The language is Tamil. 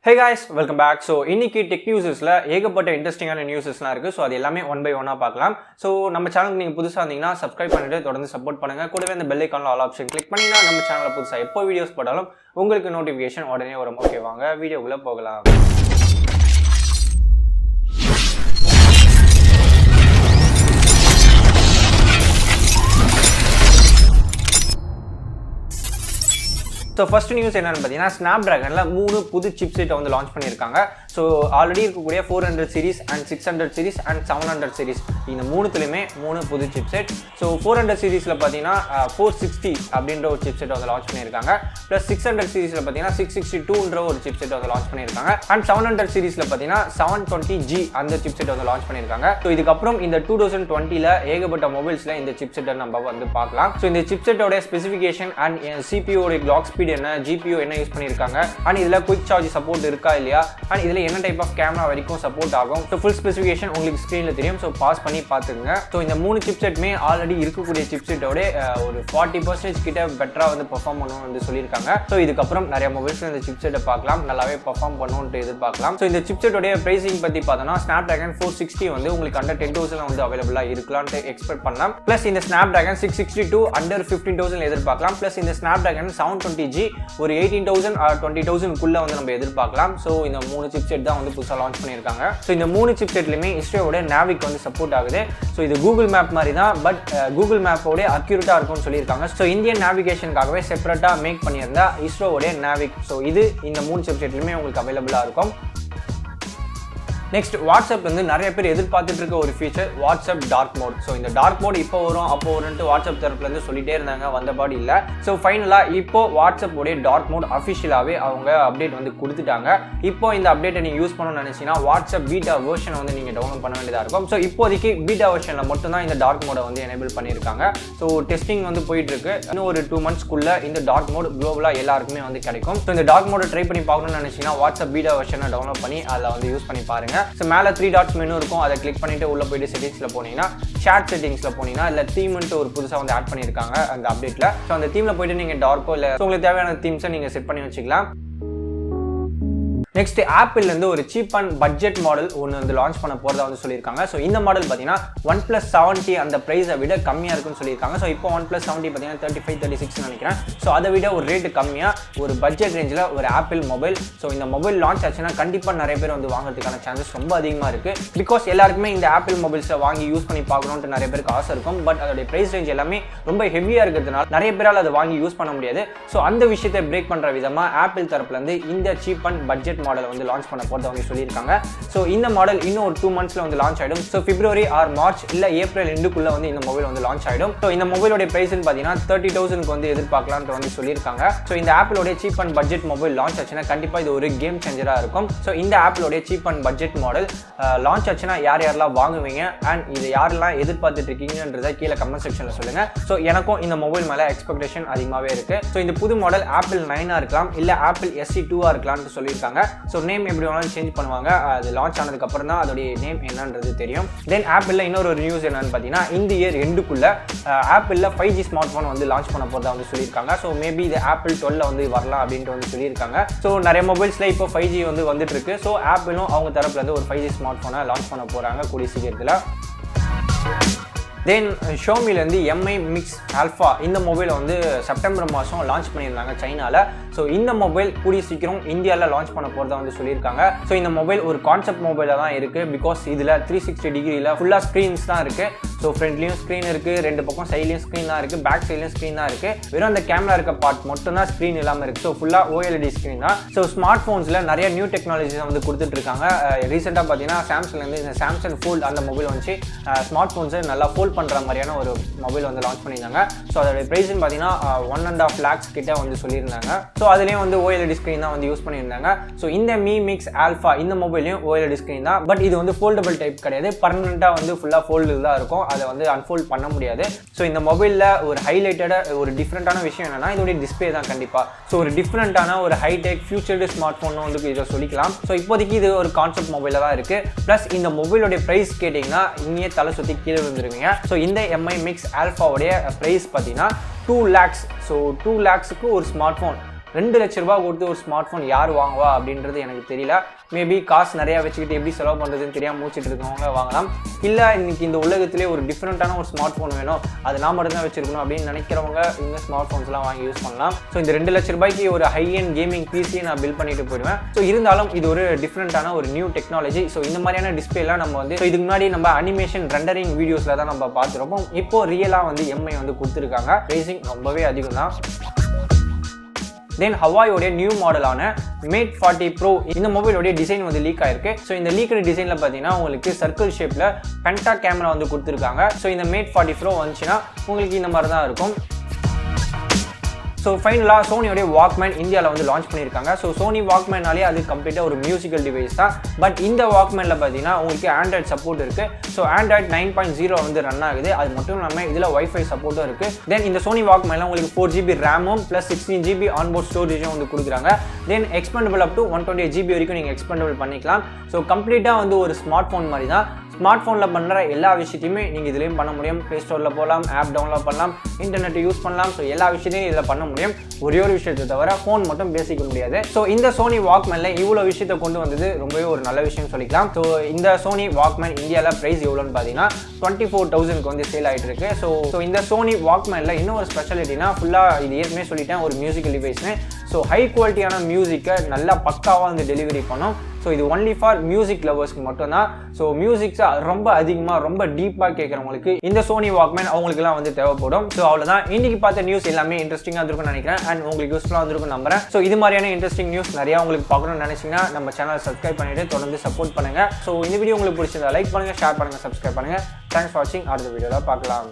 Hey guys, welcome back. So இன்னைக்கு டெக் நியூஸஸ்ல ஏகப்பட்ட இன்ட்ரெஸ்டிங்கான நியூஸஸ்லாம் இருக்கு. ஸோ அது எல்லாமே ஒன் பை ஒன்னா பார்க்கலாம். ஸோ நம்ம சேனலுக்கு நீங்க புதுசா இருந்தீங்கன்னா சப்ஸ்கிரைப் பண்ணிட்டு தொடர்ந்து சப்போர்ட் பண்ணுங்க. கூடவே அந்த பெல் ஐகான்ல ஆல் ஆப்ஷன் கிளிக் பண்ணினா நம்ம சேனல்ல புதுசா எப்போ வீடியோஸ் போட்டாலும் உங்களுக்கு நோட்டிஃபிகேஷன் உடனே வரும். ஓகே வாங்க வீடியோக்குள்ள போகலாம். ஸோ ஃபர்ஸ்ட் நியூஸ் என்னன்னு பார்த்தீங்கன்னா ஸ்னாப்டிராகனில் 3 புது சிப்செட்டை வந்து லான்ச் பண்ணியிருக்காங்க. ஸோ ஆல்ரெடி இருக்கக்கூடிய 400 series and 600 series and 700 series இந்த மூணுத்துலையுமே 3 புது சிப்செட். ஸோ 400 சீரிஸில் பார்த்தீங்கன்னா 460 அப்படின்ற ஒரு சிப்செட் வந்து லான்ச் பண்ணியிருக்காங்க. ப்ளஸ் 600 சீரிஸில் பார்த்தீங்கன்னா 662ன்ற ஒரு சிப்செட் வந்து லான்ச் பண்ணியிருக்காங்க. அண்ட் 700 சீரிஸில் பார்த்தீங்கன்னா 720G அந்த சிப்செட் வந்து லான்ச் பண்ணியிருக்காங்க. ஸோ இதுக்கப்புறம் இந்த 2020ல் ஏகப்பட்ட மொபைல்ஸில் இந்த சிப்செட்டை நம்ம வந்து பார்க்கலாம். ஸோ இந்த சிப்செட்டோட ஸ்பெசிஃபிகேஷன் அண்ட் சிபியோட கிளாக் ஸ்பீட் என்ன, ஜிபியோ என்ன யூஸ் பண்ணியிருக்காங்க, அண்ட் இதில் குயிக் சார்ஜ் சப்போர்ட் இருக்கா இல்லையா, அண்ட் இதில் என்ன டைப் ஆஃப் கேமரா வரைக்கும் சப்போர்ட் ஆகும். ஸோ ஃபுல் ஸ்பெசிஃபிகேஷன் உங்களுக்கு ஸ்க்ரீனில் தெரியும். ஸோ பாஸ் பண்ணி பார்த்துங்க. ஸோ இந்த 3 சிப்செட்டுமே ஆல்ரெடி இருக்கக்கூடிய சிப்செட்டோட ஒரு 40% கிட்ட பெட்டராக வந்து பெர்ஃபார்ம் பண்ணணும்னு வந்து சொல்லியிருக்காங்க. ஸோ இதுக்கப்புறம் நிறைய மொபைல்ஸ் இந்த சிப்செட்டை பார்க்கலாம், நல்லாவே பெர்ஃபார்ம் பண்ணணும்னு எதிர்பார்க்கலாம். ஸோ இந்த சிப்செட்டோட பிரைசிங் பற்றி பார்த்தோம்னா ஸ்னாப்டிராகன் 460 வந்து உங்களுக்கு அண்டர் 10,000 வந்து அவைலபிளாக இருக்கலாம்னு எக்ஸ்பெக்ட் பண்ணலாம். ப்ளஸ் இந்த ஸ்னாப்டிராகன் 662 அண்டர் 15,000 எதிர்பார்க்கலாம். ப்ளஸ் இந்த ஸ்னாப்டிராகன் 720G ஒரு 18,000 or 20,000 வந்து நம்ம எதிர்பார்க்கலாம். ஸோ இந்த 3 சிப்செட் தான் வந்து புதுசாக லான்ச் பண்ணியிருக்காங்க. ஸோ இந்த 3 சிப்செட்லையுமே இஸ்ரோவோட நாவிக் வந்து சப்போர்ட் ஆகுது. ஸோ இது கூகுள் மேப் மாதிரி தான், பட் கூகுள் மேப்போட அக்யூரேட்டாக இருக்கும்னு சொல்லியிருக்காங்க. ஸோ இந்தியன் நேவிகேஷனுக்காகவே செப்பரேட்டாக மேக் பண்ணியிருந்தா இஸ்ரோவோட நாவிக். ஸோ இது இந்த 3 சிப்செட்லையுமே உங்களுக்கு அவைலபிளாக இருக்கும். நெக்ஸ்ட் வாட்ஸ்அப் வந்து நிறைய பேர் எதிர்பார்த்துட்டு இருக்க ஒரு feature WhatsApp dark mode. So இந்த டார்க் மோட் இப்போ வரும் அப்போ வரும்ட்டு வாட்ஸ்அப் தரப்புலேருந்து சொல்லிட்டே இருந்தாங்க, வந்தபாடி இல்லை. ஸோ ஃபைனலாக இப்போ வாட்ஸ்அப் உடைய டார்க் மோட் அஃபிஷியலாகவே அவங்க அப்டேட் வந்து கொடுத்துட்டாங்க. இப்போ இந்த அப்டேட்டை நீங்கள் யூஸ் பண்ணணும்னு நினச்சிங்கன்னா வாட்ஸ்அப் பீட்டா வெர்ஷனை வந்து நீங்கள் டவுன்லோட் பண்ண வேண்டியதாக இருக்கும். ஸோ இப்போதைக்கு பீட்டா வெர்ஷனில் மட்டும்தான் இந்த டார்க் மோடை வந்து எனேபிள் பண்ணியிருக்காங்க. ஸோ டெஸ்டிங் வந்து போயிட்டு இருக்கு. இன்னும் ஒரு 2 monthsக்குள்ள இந்த டார்க் மோட் குளோபலாக எல்லாருக்குமே வந்து கிடைக்கும். ஸோ இந்த டார்க் மோடை ட்ரை பண்ணி பார்க்கணும்னு நினச்சிங்கன்னா வாட்ஸ்அப் பீட்டா வெர்ஷனை டவுன்லோட் பண்ணி அதில் வந்து யூஸ் பண்ணி பாருங்க. ஸோ மேலே 3 dots மெனு இருக்கும், அதை கிளிக் பண்ணிட்டு உள்ள போயிட்டு செட்டிங்ஸ்ல போனீங்கன்னா chat செட்டிங்ஸ்ல போனீங்கன்னா இல்லை தீம்ன்ட்டு ஒரு புதுசாக வந்து ஆட் பண்ணியிருக்காங்க அந்த அப்டேட்ல. ஸோ அந்த தீம்ல போயிட்டு நீங்க டார்க்கோ இல்லை உங்களுக்கு தேவையான தீம்ஸை நீங்க செட் பண்ணி வச்சுக்கலாம். நெக்ஸ்ட் ஆப்பிள்லேருந்து ஒரு சீப் அண்ட் பட்ஜெட் மாடல் ஒன்று வந்து லான்ச் பண்ண போகிறதா வந்து சொல்லியிருக்காங்க. ஸோ இந்த மாடல் பார்த்தீங்கன்னா OnePlus 70 அந்த ப்ரைஸை விட கம்மியாக இருக்குன்னு சொல்லியிருக்காங்க. ஸோ இப்போ OnePlus 70 பார்த்தீங்கன்னா 35-36 நினைக்கிறேன். ஸோ அதை விட ஒரு ரேட்டு கம்மியாக ஒரு பட்ஜெட் ரேஞ்சில் ஒரு ஆப்பிள் மொபைல். ஸோ இந்த மொபைல் லான்ச் ஆச்சுன்னா கண்டிப்பாக நிறைய பேர் வந்து வாங்குறதுக்கான சான்சஸ் ரொம்ப அதிகமாக இருக்குது. பிகாஸ் எல்லாருக்குமே இந்த ஆப்பிள் மொபைல்ஸை வாங்கி யூஸ் பண்ணி பார்க்கணுன்ட்டு நிறைய பேருக்கு ஆசை இருக்கும். பட் அதோடைய ப்ரைஸ் ரேஞ்ச் எல்லாமே ரொம்ப ஹெவியாக இருக்கிறதுனால நிறைய பேரால் அதை வாங்கி யூஸ் பண்ண முடியாது. ஸோ அந்த விஷயத்தை பிரேக் பண்ணுற விதமாக ஆப்பிள் தரப்புலேருந்து இந்த சீப் அண்ட் பட்ஜெட் மாடலை வந்து லான்ச் பண்ண போறத வந்து சொல்லியிருக்காங்க. ஸோ இந்த மாடல் இன்னும் ஒரு 2 monthsல வந்து லான்ச் ஆயிடும். ஸோ பிப்ரவரி ஆர் மார்ச் இல்லை ஏப்ரல் எண்டுக்குள்ள வந்து இந்த மொபைல் வந்து லான்ச் ஆயிடும். ஸோ இந்த மொபைலோட பிரைஸ்ன்னு பார்த்தீங்கன்னா 30,000 வந்து எதிர்பார்க்கலாம்னு வந்து சொல்லியிருக்காங்க. ஸோ இந்த ஆப்பிளோட cheap and budget mobile launch ஆச்சுன்னா கண்டிப்பாக இது ஒரு கேம் சேஞ்சராக இருக்கும். ஸோ இந்த ஆப்பிளோட cheap and budget model launch ஆச்சுன்னா யாரெல்லாம் வாங்குவீங்க அண்ட் இது யாரெல்லாம் எதிர்பார்த்துட்டு இருக்கீங்கன்றதை கீழே கமெண்ட் செக்ஷனில் சொல்லுங்க. ஸோ எனக்கும் இந்த மொபைல் மேலே எக்ஸ்பெக்டேஷன் அதிகமாகவே இருக்கு. ஸோ இந்த புது மாடல் ஆப்பிள் 9 இருக்கலாம் இல்லை ஆப்பிள் SE2 இருக்கலாம்னு சொல்லியிருக்காங்க. ஸோ நேம் எப்படி வேணாலும் சேஞ்ச் பண்ணுவாங்க. அது லான்ச் ஆனதுக்கு அப்புறம் தான் அதோடைய நேம் என்னன்றது தெரியும். தென் ஆப்பிள்ல இன்னொரு நியூஸ் என்னன்னு பார்த்தீங்கன்னா இந்த இயர் எண்டுக்குள்ள ஆப்பிள்ல 5G ஸ்மார்ட் போன் வந்து லான்ச் பண்ண போறதா வந்து சொல்லியிருக்காங்க. ஸோ மேபி இது ஆப்பிள் 12 வந்து வரலாம் அப்படின்ட்டு வந்து சொல்லியிருக்காங்க. ஸோ நிறைய மொபைல்ஸ்ல இப்போ 5G வந்து வந்துட்டு இருக்கு. ஸோ ஆப்பிளும் அவங்க தரப்புல இருந்து ஒரு 5G ஸ்மார்ட் போனை லான்ச் பண்ண போறாங்க கூடிய சீக்கிரத்தில். தென் ஷோமிலேருந்து MI Mix Alpha இந்த மொபைலை வந்து செப்டம்பர் மாதம் லான்ச் பண்ணியிருந்தாங்க சைனாவில். ஸோ இந்த மொபைல் கூடிய சீக்கிரம் இந்தியாவில் லான்ச் பண்ண போகிறதா வந்து சொல்லியிருக்காங்க. ஸோ இந்த மொபைல் ஒரு கான்செப்ட் மொபைலாக தான் இருக்குது. பிகாஸ் இதில் 360 டிகிரியில் ஃபுல்லாக ஸ்க்ரீன்ஸ் தான் இருக்குது. ஸோ ஃப்ரண்ட்லேயும் ஸ்க்ரீன் இருக்குது, 2 பக்கம் சைட்லேயும் ஸ்க்ரீன் தான் இருக்குது, பேக் சைட்லேயும் ஸ்க்ரீன் தான் இருக்குது. வெறும் அந்த கேமரா இருக்க பார்ட் மட்டும் தான் ஸ்க்ரீன் இல்லாமல் இருக்குது. ஸோ ஃபுல்லாக OLED ஸ்க்ரீன் தான். ஸோ ஸ்மார்ட் ஃபோன்ஸில் நிறைய நியூ டெக்னாலஜிஸ் வந்து கொடுத்துட்ருக்காங்க. ரீசெண்டாக பார்த்தீங்கன்னா சாம்சங்லேருந்து இந்த சாம்சங் ஃபோல்ட் அந்த மொபைல் வந்து ஸ்மார்ட் ஃபோன்ஸை நல்லா ஃபோல்ட் பண்ணுற மாதிரியான ஒரு மொபைல் வந்து லான்ச் பண்ணியிருந்தாங்க. ஸோ அதோட ப்ரைஸ்ன்னு பார்த்தீங்கன்னா 1.5 lakhs கிட்ட வந்து சொல்லியிருந்தாங்க. ஸோ அதுலேயும் வந்து OLED ஸ்க்ரீன் தான் வந்து யூஸ் பண்ணியிருந்தாங்க. ஸோ இந்த Mi Mix Alpha இந்த மொபைலையும் OLED ஸ்க்ரீன் தான். பட் இது வந்து ஃபோல்டபிள் டைப் கிடையாது, பர்மனெண்ட்டாக வந்து ஃபுல்லாக ஃபோல்டு தான் இருக்கும். அதை வந்து அன்ஃபோல்ட் பண்ண முடியாது. ஸோ இந்த மொபைலில் ஒரு ஹைலைட்டடாக ஒரு டிஃப்ரெண்ட்டான விஷயம் என்னன்னா இதோடைய டிஸ்பிளே தான் கண்டிப்பாக. ஸோ ஒரு டிஃப்ரெண்ட்டான ஒரு ஹைடெக் ஃபியூச்சர்டு ஸ்மார்ட் ஃபோன் வந்து இதை சொல்லிக்கலாம். ஸோ இப்போதைக்கு இது ஒரு கான்செப்ட் மொபைலில் தான் இருக்குது. ப்ளஸ் இந்த மொபைலோடைய ப்ரைஸ் கேட்டிங்கன்னா இங்கே தலை சுற்றி கீழே வந்துருவீங்க. ஸோ இந்த MI Mix Alpha உடைய ப்ரைஸ் பார்த்தீங்கன்னா 2 lakhs. ஸோ 2 lakhsக்கு ஒரு ஸ்மார்ட் ஃபோன் 2 லட்ச ரூபாய் கொடுத்து ஒரு ஸ்மார்ட் ஃபோன் யார் வாங்குவா அப்படின்றது எனக்கு தெரியல. மேபி காசு நிறையா வச்சுக்கிட்டு எப்படி செலவு பண்ணுறதுன்னு தெரியாமல் மூச்சிட்டு இருக்கவங்க வாங்கலாம். இல்லை இன்னைக்கு இந்த உலகத்திலே ஒரு டிஃப்ரெண்ட்டான ஒரு ஸ்மார்ட் ஃபோன் வேணும், அது நான் மட்டும் தான் வச்சிருக்கணும் அப்படின்னு நினைக்கிறவங்க இந்த ஸ்மார்ட் ஃபோன்ஸ்லாம் வாங்கி யூஸ் பண்ணலாம். ஸோ இந்த 2 லட்ச ரூபாய்க்கு ஒரு ஹை அண்ட் கேமிங் பிசியை நான் பில்ட் பண்ணிட்டு போயிடுவேன். ஸோ இருந்தாலும் இது ஒரு டிஃப்ரெண்ட்டான ஒரு நியூ டெக்னாலஜி. ஸோ இந்த மாதிரியான டிஸ்பிளேலாம் நம்ம வந்து இதுக்கு முன்னாடி நம்ம அனிமேஷன் ரெண்டரிங் வீடியோஸில் தான் நம்ம பார்த்துருப்போம். இப்போ ரியலாக வந்து எம்ஐ வந்து கொடுத்துருக்காங்க. ப்ரைசிங் ரொம்பவே அதிகம் தான். தென் ஹவாயோடைய நியூ மாடலான மேட் 40 ப்ரோ இந்த மொபைலோடைய டிசைன் வந்து லீக் ஆயிருக்கு. ஸோ இந்த லீக்கட் டிசைனில் பார்த்தீங்கன்னா உங்களுக்கு சர்க்கிள் ஷேப்பில் பென்டா கேமரா வந்து கொடுத்துருக்காங்க. ஸோ இந்த மேட் 40 ப்ரோ வந்துச்சுன்னா உங்களுக்கு இந்த மாதிரி தான் இருக்கும். ஸோ ஃபைனலாக சோனியோடைய வாக்மேன் இந்தியாவில் வந்து லான்ச் பண்ணியிருக்காங்க. ஸோ சோனி வாக்மேனாலே அது கம்ப்ளீட்டாக ஒரு மியூசிக்கல் டிவைஸ் தான். பட் இந்த வாக்மேனில் பார்த்தீங்கன்னா உங்களுக்கு ஆண்ட்ராய்ட் சப்போர்ட் இருக்குது. ஸோ ஆண்ட்ராய்ட் 9.0 வந்து ரன் ஆகுது. அது மட்டும் இல்லாமல் இதில் வைஃபை சப்போர்ட்டும் இருக்குது. தென் இந்த சோனி வாக்மேனில் உங்களுக்கு 4GB ரேமும் ப்ளஸ் 16GB ஆன்போர்ட் ஸ்டோரேஜும் வந்து கொடுக்குறாங்க. தென் எக்ஸ்பெண்டபிள் அப் டு 128GB வரைக்கும் நீங்கள் எக்ஸ்பெண்டபிள் பண்ணிக்கலாம். ஸோ கம்ப்ளீட்டாக வந்து ஒரு ஸ்மார்ட் ஃபோன் மாதிரி தான். ஸ்மார்ட் ஃபோனில் பண்ணுற எல்லா விஷயத்தையுமே நீங்கள் இதுலேயும் பண்ண முடியும். ப்ளே ஸ்டோரில் போகலாம், ஆப் டவுன்லோட் பண்ணலாம், இன்டர்நெட் யூஸ் பண்ணலாம். ஸோ எல்லா விஷயத்தையும் இதில் பண்ண முடியும். ஒரே ஒரு விஷயத்தை தவிர ஃபோன் மட்டும் பேசிக்க முடியாது. ஸோ இந்த சோனி வாக்மேனில் இவ்வளோ விஷயத்தை கொண்டு வந்தது ரொம்பவே ஒரு நல்ல விஷயம் சொல்லிக்கலாம். ஸோ இந்த சோனி வாக்மேன் இந்தியாவில் ப்ரைஸ் எவ்வளோன்னு பார்த்தீங்கன்னா 24,000க்கு வந்து சேல் ஆகிட்டு இருக்கு. ஸோ இந்த சோனி வாக்மேனில் இன்னும் ஒரு ஸ்பெஷாலிட்டினா ஃபுல்லாக இது ஏற்கனவே சொல்லிட்டேன் ஒரு மியூசிக்கல் டிவைஸ்னு. ஸோ ஹை குவாலிட்டியான மியூசிக்கை நல்லா பக்காவாக வந்து டெலிவரி பண்ணும். ஸோ இது ஒன்லி ஃபார் மியூசிக் லவர்ஸ்க்கு மட்டும்தான். ஸோ மியூசிக்ஸை ரொம்ப அதிகமாக ரொம்ப டீப்பாக கேட்குறவங்களுக்கு இந்த சோனி வாக்மேன் அவங்களுக்குலாம் வந்து தேவைப்படும். ஸோ அவ்வளோதான் இன்னைக்கு பார்த்த நியூஸ் எல்லாமே இன்ட்ரெஸ்டிங்காக இருந்திருக்கும்னு நினைக்கிறேன். அண்ட் உங்களுக்கு யூஸ்ஃபுல்லாக இருந்திருக்கும் நம்புறேன். ஸோ இது மாதிரியான இன்ட்ரெஸ்டிங் நியூஸ் நிறையா உங்களுக்கு பார்க்கணும்னு நினைச்சிங்கன்னா நம்ம சேனலை சப்ஸ்கிரைப் பண்ணிட்டு தொடர்ந்து சப்போர்ட் பண்ணுங்கள். ஸோ இந்த வீடியோ உங்களுக்கு பிடிச்சிருந்தா லைக் பண்ணுங்கள், ஷேர் பண்ணுங்கள், சப்ஸ்கிரைப் பண்ணுங்கள். தேங்க்ஸ் ஃபார் வாட்சிங். அடுத்த வீடியோவில் பார்க்கலாம்.